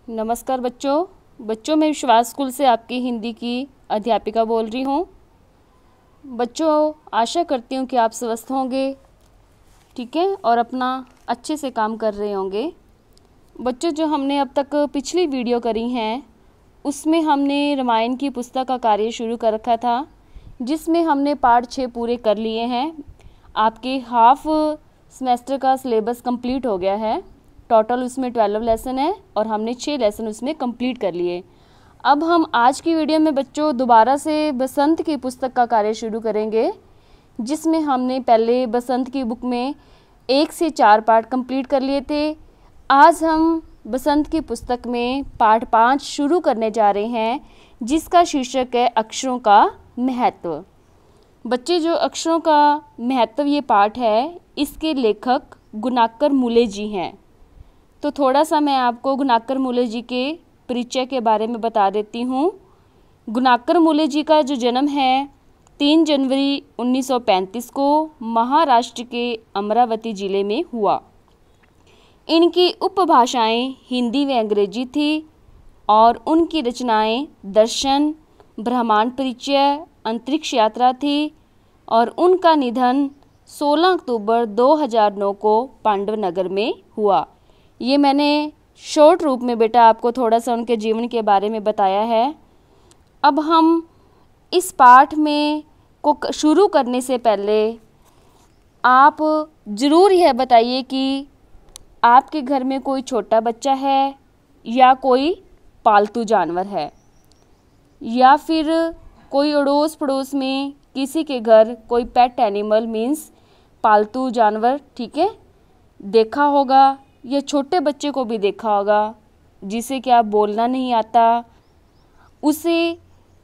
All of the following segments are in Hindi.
नमस्कार बच्चों मैं विश्वास स्कूल से आपकी हिंदी की अध्यापिका बोल रही हूँ। बच्चों, आशा करती हूँ कि आप स्वस्थ होंगे, ठीक है, और अपना अच्छे से काम कर रहे होंगे। बच्चों, जो हमने अब तक पिछली वीडियो करी हैं उसमें हमने रामायण की पुस्तक का कार्य शुरू कर रखा था, जिसमें हमने पार्ट 6 पूरे कर लिए हैं। आपके हाफ सेमेस्टर का सिलेबस कंप्लीट हो गया है। टोटल उसमें 12 लेसन है और हमने 6 लेसन उसमें कंप्लीट कर लिए। अब हम आज की वीडियो में बच्चों दोबारा से बसंत की पुस्तक का कार्य शुरू करेंगे, जिसमें हमने पहले बसंत की बुक में 1 से 4 पार्ट कंप्लीट कर लिए थे। आज हम बसंत की पुस्तक में पार्ट 5 शुरू करने जा रहे हैं, जिसका शीर्षक है अक्षरों का महत्व। बच्चे, जो अक्षरों का महत्व ये पाठ है, इसके लेखक गुणाकर मूले जी हैं। तो थोड़ा सा मैं आपको गुणाकर मूले जी के परिचय के बारे में बता देती हूँ। गुणाकर मूले जी का जो जन्म है 3 जनवरी 1935 को महाराष्ट्र के अमरावती ज़िले में हुआ। इनकी उपभाषाएं हिंदी व अंग्रेजी थी और उनकी रचनाएं दर्शन, ब्रह्मांड परिचय, अंतरिक्ष यात्रा थी। और उनका निधन 16 अक्टूबर 2009 को पांडवनगर में हुआ। ये मैंने शॉर्ट रूप में बेटा आपको थोड़ा सा उनके जीवन के बारे में बताया है। अब हम इस पाठ में को शुरू करने से पहले आप ज़रूर यह बताइए कि आपके घर में कोई छोटा बच्चा है या कोई पालतू जानवर है, या फिर कोई अड़ोस पड़ोस में किसी के घर कोई पेट एनिमल मीन्स पालतू जानवर, ठीक है, देखा होगा, या छोटे बच्चे को भी देखा होगा जिसे क्या बोलना नहीं आता।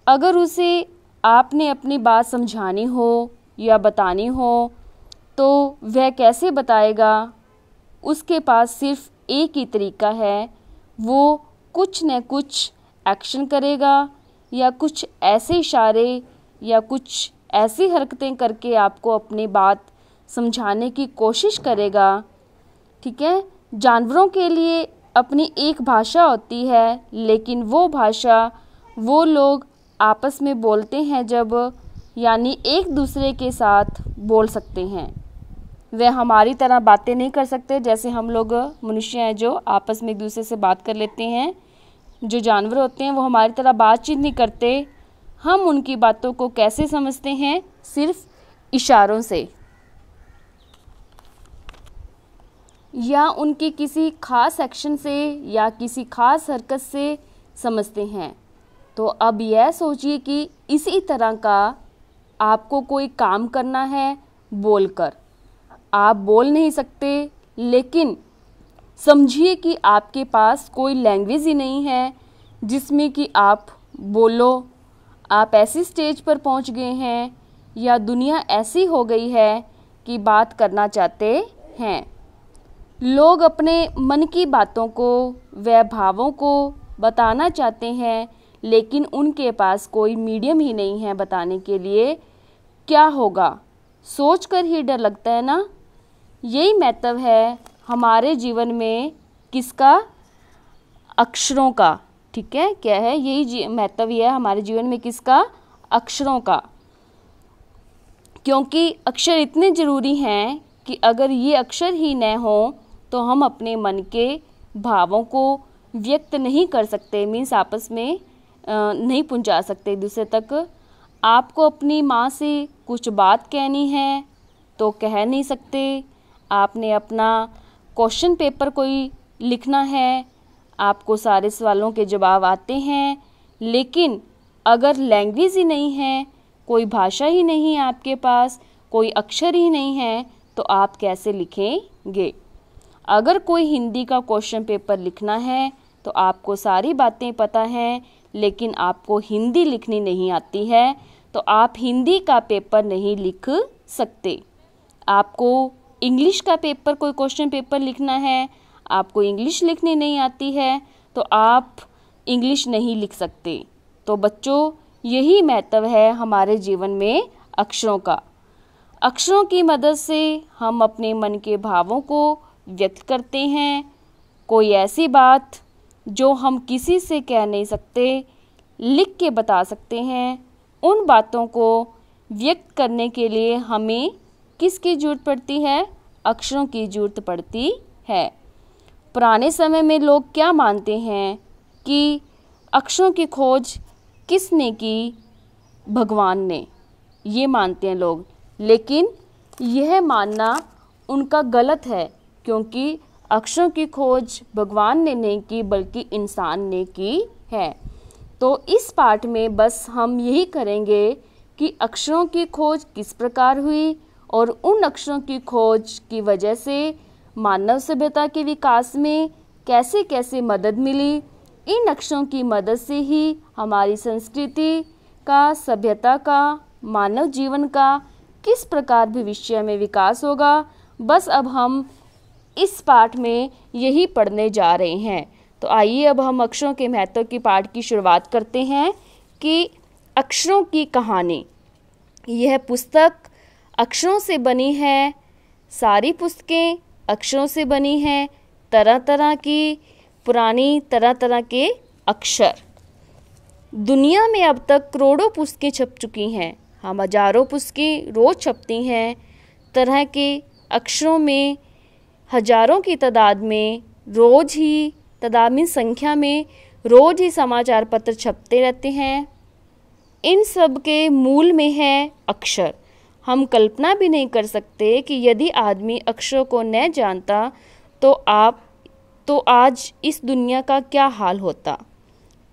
अगर उसे आपने अपनी बात समझानी हो या बतानी हो तो वह कैसे बताएगा? उसके पास सिर्फ एक ही तरीका है, वो कुछ न कुछ एक्शन करेगा या कुछ ऐसे इशारे या कुछ ऐसी हरकतें करके आपको अपनी बात समझाने की कोशिश करेगा, ठीक है। जानवरों के लिए अपनी एक भाषा होती है, लेकिन वो भाषा वो लोग आपस में बोलते हैं जब, यानी एक दूसरे के साथ बोल सकते हैं। वे हमारी तरह बातें नहीं कर सकते, जैसे हम लोग मनुष्य हैं जो आपस में एक दूसरे से बात कर लेते हैं। जो जानवर होते हैं वो हमारी तरह बातचीत नहीं करते। हम उनकी बातों को कैसे समझते हैं? सिर्फ इशारों से या उनके किसी खास एक्शन से या किसी खास हरकत से समझते हैं। तो अब यह सोचिए कि इसी तरह का आपको कोई काम करना है बोलकर। आप बोल नहीं सकते, लेकिन समझिए कि आपके पास कोई लैंग्वेज ही नहीं है जिसमें कि आप बोलो। आप ऐसी स्टेज पर पहुंच गए हैं या दुनिया ऐसी हो गई है कि बात करना चाहते हैं। लोग अपने मन की बातों को व भावों को बताना चाहते हैं, लेकिन उनके पास कोई मीडियम ही नहीं है बताने के लिए। क्या होगा सोचकर ही डर लगता है ना। यही महत्व है हमारे जीवन में किसका? अक्षरों का, ठीक है। क्या है? यही महत्व है हमारे जीवन में किसका? अक्षरों का। क्योंकि अक्षर इतने ज़रूरी हैं कि अगर ये अक्षर ही न हो तो हम अपने मन के भावों को व्यक्त नहीं कर सकते, मीन्स आपस में नहीं पहुंचा सकते एक दूसरे तक। आपको अपनी माँ से कुछ बात कहनी है तो कह नहीं सकते। आपने अपना क्वेश्चन पेपर कोई लिखना है, आपको सारे सवालों के जवाब आते हैं, लेकिन अगर लैंग्वेज ही नहीं है, कोई भाषा ही नहीं है आपके पास, कोई अक्षर ही नहीं है, तो आप कैसे लिखेंगे? अगर कोई हिंदी का क्वेश्चन पेपर लिखना है तो आपको सारी बातें पता हैं, लेकिन आपको हिंदी लिखनी नहीं आती है, तो आप हिंदी का पेपर नहीं लिख सकते। आपको इंग्लिश का पेपर कोई क्वेश्चन पेपर लिखना है, आपको इंग्लिश लिखनी नहीं आती है, तो आप इंग्लिश नहीं लिख सकते। तो बच्चों, यही महत्व है हमारे जीवन में अक्षरों का। अक्षरों की मदद से हम अपने मन के भावों को व्यक्त करते हैं। कोई ऐसी बात जो हम किसी से कह नहीं सकते, लिख के बता सकते हैं, उन बातों को व्यक्त करने के लिए हमें किसकी ज़रूरत पड़ती है? अक्षरों की ज़रूरत पड़ती है। पुराने समय में लोग क्या मानते हैं कि अक्षरों की खोज किसने की? भगवान ने, ये मानते हैं लोग। लेकिन यह मानना उनका गलत है, क्योंकि अक्षरों की खोज भगवान ने नहीं की बल्कि इंसान ने की है। तो इस पाठ में बस हम यही करेंगे कि अक्षरों की खोज किस प्रकार हुई और उन अक्षरों की खोज की वजह से मानव सभ्यता के विकास में कैसे कैसे मदद मिली। इन अक्षरों की मदद से ही हमारी संस्कृति का, सभ्यता का, मानव जीवन का किस प्रकार भविष्य में विकास होगा, बस अब हम इस पाठ में यही पढ़ने जा रहे हैं। तो आइए अब हम अक्षरों के महत्व की पाठ की शुरुआत करते हैं कि अक्षरों की कहानी। यह पुस्तक अक्षरों से बनी है, सारी पुस्तकें अक्षरों से बनी हैं, तरह तरह की पुरानी तरह तरह के अक्षर। दुनिया में अब तक करोड़ों पुस्तकें छप चुकी हैं, हम हजारों पुस्तकें रोज़ छपती हैं। तरह के अक्षरों में हजारों की तादाद में रोज़ ही संख्या में रोज़ ही समाचार पत्र छपते रहते हैं। इन सब के मूल में है अक्षर। हम कल्पना भी नहीं कर सकते कि यदि आदमी अक्षरों को न जानता तो आज इस दुनिया का क्या हाल होता।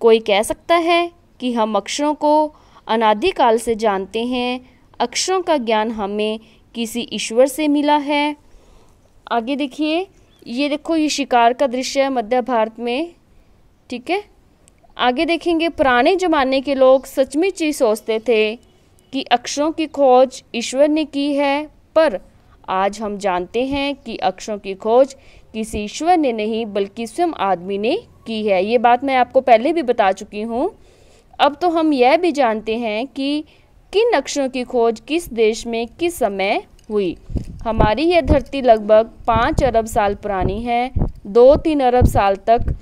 कोई कह सकता है कि हम अक्षरों को अनादिकाल से जानते हैं, अक्षरों का ज्ञान हमें किसी ईश्वर से मिला है। आगे देखिए, ये देखो, ये शिकार का दृश्य है मध्य भारत में, ठीक है। आगे देखेंगे, पुराने ज़माने के लोग सचमुच ही सोचते थे कि अक्षरों की खोज ईश्वर ने की है, पर आज हम जानते हैं कि अक्षरों की खोज किसी ईश्वर ने नहीं बल्कि स्वयं आदमी ने की है। ये बात मैं आपको पहले भी बता चुकी हूँ। अब तो हम यह भी जानते हैं कि किन अक्षरों की खोज किस देश में किस समय हुई। हमारी यह धरती लगभग 5 अरब साल पुरानी है। 2-3 अरब साल तक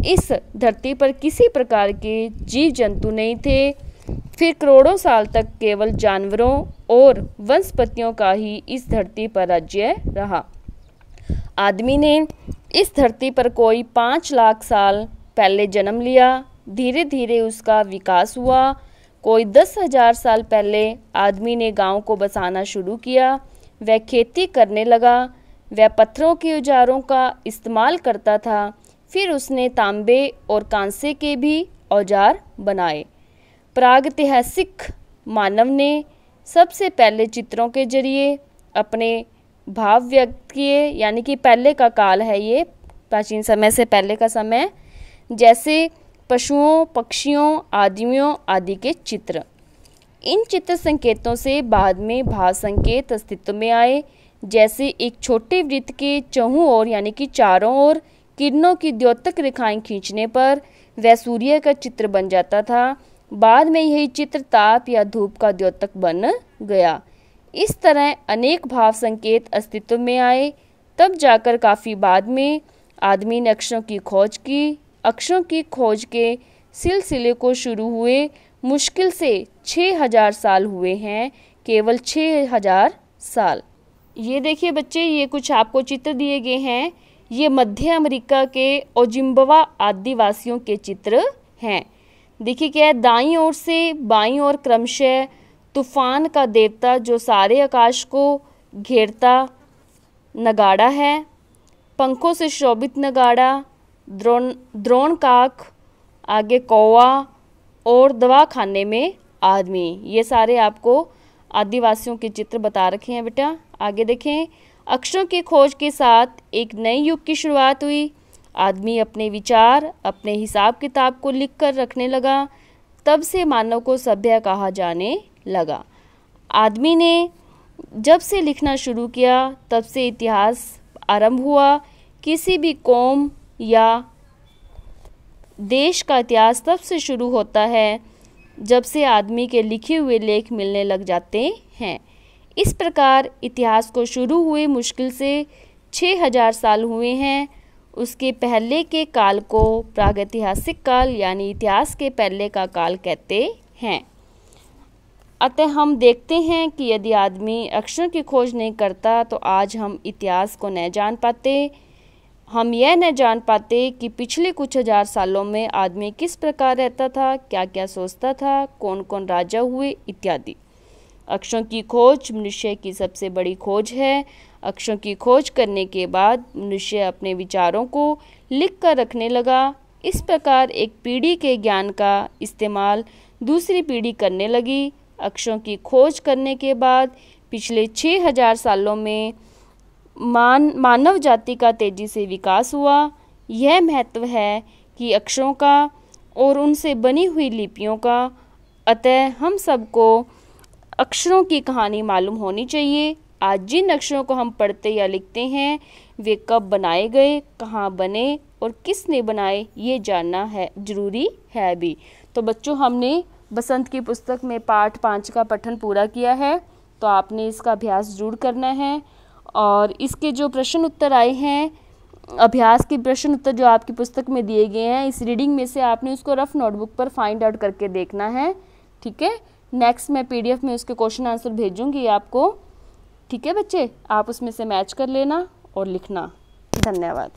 इस धरती पर किसी प्रकार के जीव जंतु नहीं थे। फिर करोड़ों साल तक केवल जानवरों और वनस्पतियों का ही इस धरती पर राज्य रहा। आदमी ने इस धरती पर कोई 5 लाख साल पहले जन्म लिया। धीरे धीरे उसका विकास हुआ। कोई 10,000 साल पहले आदमी ने गांव को बसाना शुरू किया। वह खेती करने लगा। वह पत्थरों के औजारों का इस्तेमाल करता था। फिर उसने तांबे और कांसे के भी औजार बनाए। प्रागैतिहासिक मानव ने सबसे पहले चित्रों के जरिए अपने भाव व्यक्त किए, यानी कि पहले का काल है ये, प्राचीन समय से पहले का समय, जैसे पशुओं, पक्षियों, आदमियों आदि के चित्र। इन चित्र संकेतों से बाद में भाव संकेत अस्तित्व में आए, जैसे एक छोटे वृत्त के चौहों ओर यानी कि चारों ओर किरणों की द्योतक रेखाएं खींचने पर वह सूर्य का चित्र बन जाता था। बाद में यही चित्र ताप या धूप का द्योतक बन गया। इस तरह अनेक भाव संकेत अस्तित्व में आए। तब जाकर काफ़ी बाद में आदमी ने अक्षरों की खोज की। अक्षरों की खोज के सिलसिले को शुरू हुए मुश्किल से 6,000 साल हुए हैं, केवल 6,000 साल। ये देखिए बच्चे, ये कुछ आपको चित्र दिए गए हैं। ये मध्य अमेरिका के ओजिम्बवा आदिवासियों के चित्र हैं। देखिए क्या है, दाईं ओर से बाईं ओर क्रमशः तूफान का देवता जो सारे आकाश को घेरता नगाड़ा है, पंखों से शोभित नगाड़ा, द्रोणकाक, आगे कौवा और दवाखाने में आदमी। ये सारे आपको आदिवासियों के चित्र बता रखे हैं बेटा। आगे देखें, अक्षरों की खोज के साथ एक नए युग की शुरुआत हुई। आदमी अपने विचार, अपने हिसाब किताब को लिख कर रखने लगा। तब से मानव को सभ्य कहा जाने लगा। आदमी ने जब से लिखना शुरू किया तब से इतिहास आरंभ हुआ। किसी भी कौम या देश का इतिहास तब से शुरू होता है जब से आदमी के लिखे हुए लेख मिलने लग जाते हैं। इस प्रकार इतिहास को शुरू हुए मुश्किल से 6,000 साल हुए हैं। उसके पहले के काल को प्रागैतिहासिक काल यानी इतिहास के पहले का काल कहते हैं। अतः हम देखते हैं कि यदि आदमी अक्षरों की खोज नहीं करता तो आज हम इतिहास को न जान पाते। हम यह न जान पाते कि पिछले कुछ हजार सालों में आदमी किस प्रकार रहता था, क्या क्या सोचता था, कौन कौन राजा हुए इत्यादि। अक्षरों की खोज मनुष्य की सबसे बड़ी खोज है। अक्षरों की खोज करने के बाद मनुष्य अपने विचारों को लिख कर रखने लगा। इस प्रकार एक पीढ़ी के ज्ञान का इस्तेमाल दूसरी पीढ़ी करने लगी। अक्षरों की खोज करने के बाद पिछले 6000 सालों में मानव जाति का तेजी से विकास हुआ। यह महत्व है कि अक्षरों का और उनसे बनी हुई लिपियों का। अतः हम सबको अक्षरों की कहानी मालूम होनी चाहिए। आज जिन अक्षरों को हम पढ़ते या लिखते हैं वे कब बनाए गए, कहाँ बने और किसने बनाए, ये जानना है जरूरी है भी। तो बच्चों, हमने बसंत की पुस्तक में पाठ 5 का पठन पूरा किया है, तो आपने इसका अभ्यास जरूर करना है। और इसके जो प्रश्न उत्तर आए हैं, अभ्यास के प्रश्न उत्तर जो आपकी पुस्तक में दिए गए हैं, इस रीडिंग में से आपने उसको रफ नोटबुक पर फाइंड आउट करके देखना है। ठीक है, नेक्स्ट मैं PDF में उसके क्वेश्चन आंसर भेजूंगी आपको। ठीक है बच्चे, आप उसमें से मैच कर लेना और लिखना। धन्यवाद।